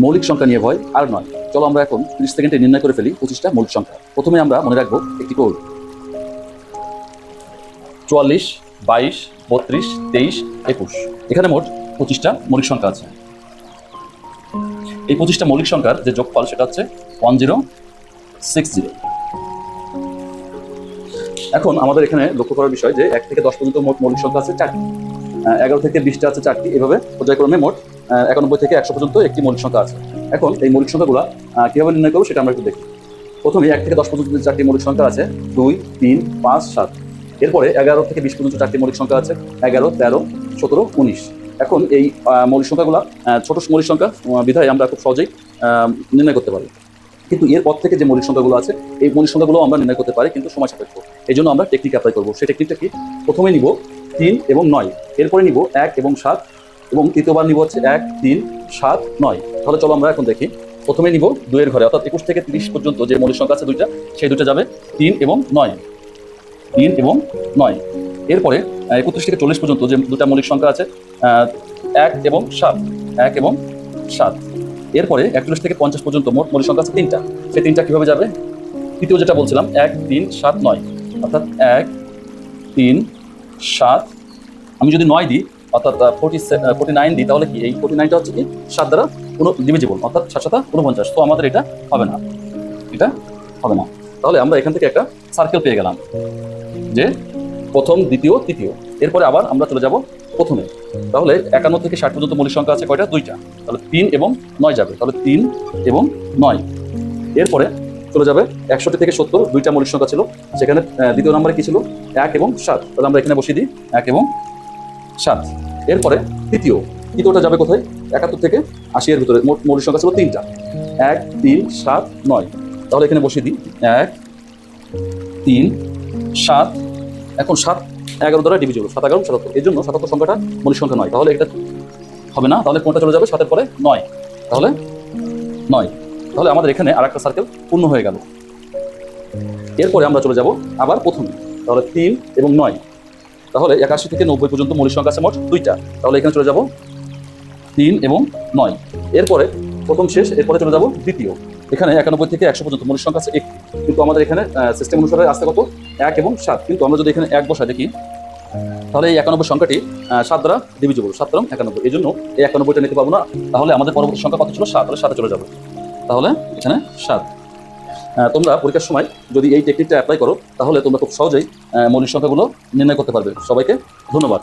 মৌলিক সংখ্যা নিয়ে ভয় আর নয়। চলো আমরা এখন 30 সেকেন্ডে নির্ণয় করে ফেলি 25টা মৌলিক সংখ্যা। প্রথমে আমরা মনে রাখবো একটি কোড 44, 22, 32, 23, 21। এখানে মোট 25টা মৌলিক সংখ্যা আছে। এই 25টা মৌলিক সংখ্যার যে যোগফল সেটা হচ্ছে 1060। এখন আমাদের এখানে লক্ষ্য করার বিষয় যে 1 থেকে 10 পর্যন্ত মোট মৌলিক সংখ্যা আছে 4টি, 11 থেকে 20টা আছে 4টি, এভাবে পর্যায়ক্রমে মোট 91 থেকে 100 পর্যন্ত একটি মৌলিক সংখ্যা আছে। এখন এই মৌলিক সংখ্যাগুলো কীভাবে নির্ণয় করবো সেটা আমরা একটু দেখি। প্রথমে 1 থেকে 10 পর্যন্ত যে 4টি মৌলিক সংখ্যা আছে 2, 3, 5, 7। এরপরে 11 থেকে 20 পর্যন্ত 4টি মৌলিক সংখ্যা আছে 11, 13, 17, 19। এখন এই মৌলিক সংখ্যাগুলো ছোট মৌলিক সংখ্যা বিধায় আমরা খুব সহজেই নির্ণয় করতে পারি। কিন্তু এর পর থেকে যে মৌলিক সংখ্যাগুলো আছে এই মৌলিক সংখ্যাগুলো আমরা নির্ণয় করতে পারি, কিন্তু সময় সাপেক্ষ। এই জন্য আমরা টেকনিক অ্যাপ্লাই করবো। সেই টেকনিকটা কি? প্রথমে নিব 3 এবং 9, এরপরে নিব 1 এবং 7, এবং তৃতীয়বার নিব হচ্ছে 1, 3, 7, 9। তাহলে চলো আমরা এখন দেখি। প্রথমে নিব 2 এর ঘরে, অর্থাৎ 21 থেকে 30 পর্যন্ত যে মৌলিক সংখ্যা আছে দুইটা, সেই দুইটা যাবে 3 এবং 9, 3 এবং 9। এরপরে 31 থেকে 40 পর্যন্ত যে দুটা মৌলিক সংখ্যা আছে 1 এবং 7, 1 এবং 7। এরপরে 41 থেকে 50 পর্যন্ত মোট মৌলিক সংখ্যা আছে 3টা, সেই 3টা কীভাবে যাবে? তৃতীয় যেটা বলছিলাম 1, 3, 7, 9, অর্থাৎ 1, 3, 7। আমি যদি 9 দিই অর্থাৎ 49 দিই, তাহলে কি এই 49টা হচ্ছে কি 7 দ্বারা ডিভিজিবল, অর্থাৎ 7 7 49। তো আমাদের এটা হবে না, এটা হবে না। তাহলে আমরা এখান থেকে একটা সার্কেল পেয়ে গেলাম যে প্রথম, দ্বিতীয়, তৃতীয়। এরপরে আবার আমরা চলে যাব প্রথমে। তাহলে 51 থেকে 60 পর্যন্ত মৌলিক সংখ্যা আছে কয়টা? 2টা। তাহলে 3 এবং 9 যাবে, তাহলে 3 এবং 9। এরপরে চলে যাবে 61 থেকে 70, 2টা মৌলিক সংখ্যা ছিল, সেখানে দ্বিতীয় নম্বরে কি ছিল? 1 এবং 7। তাহলে আমরা এখানে বসিয়ে দিই 1 এবং 7। এরপরে তৃতীয়টা যাবে কোথায়? 71 থেকে 80 এর ভিতরে মোট মৌলিক সংখ্যা ছিল 3টা, 1, 3, 7, 9। তাহলে এখানে বসিয়ে দিই 1, 3, 7। এখন 7 11 দ্বারা ডিভিজিবল, 7 11 77। এই জন্য 77 সংখ্যাটা মৌলিক সংখ্যা নয়। তাহলে এটা হবে না। তাহলে কোনটা চলে যাবে? 7 এর পরে 9, তাহলে 9। তাহলে আমাদের এখানে আর একটা সার্কেল পূর্ণ হয়ে গেল। এরপরে আমরা চলে যাব আবার প্রথমে, তাহলে 3 এবং 9। তাহলে 81 থেকে 90 পর্যন্ত মৌলিক সংখ্যা আছে মোট 2টা, তাহলে এখানে চলে যাব 3 এবং 9। এরপরে প্রথম শেষ, এরপরে চলে যাব দ্বিতীয়। এখানে 91 থেকে 100 পর্যন্ত মৌলিক সংখ্যা আছে 1টি, কিন্তু আমাদের এখানে সিস্টেম অনুসারে আসতে কত? 1 এবং 7। কিন্তু আমরা যদি এখানে 1 বসাই দেখি, তাহলে এই 91 সংখ্যাটি 7 দ্বারা ডিভিজিবল, 7 এবং 91। এই জন্য এই 91টা নিতে পারবো না। তাহলে আমাদের পরবর্তী সংখ্যা কত ছিল? 7। তাহলে 7-এ চলে যাবে, তাহলে এখানে 7। তোমরা পরীক্ষার সময় যদি এই টেকনিকটা অ্যাপ্লাই করো, তাহলে তোমরা খুব সহজেই মৌলিক সংখ্যাগুলো নির্ণয় করতে পারবে। সবাইকে ধন্যবাদ।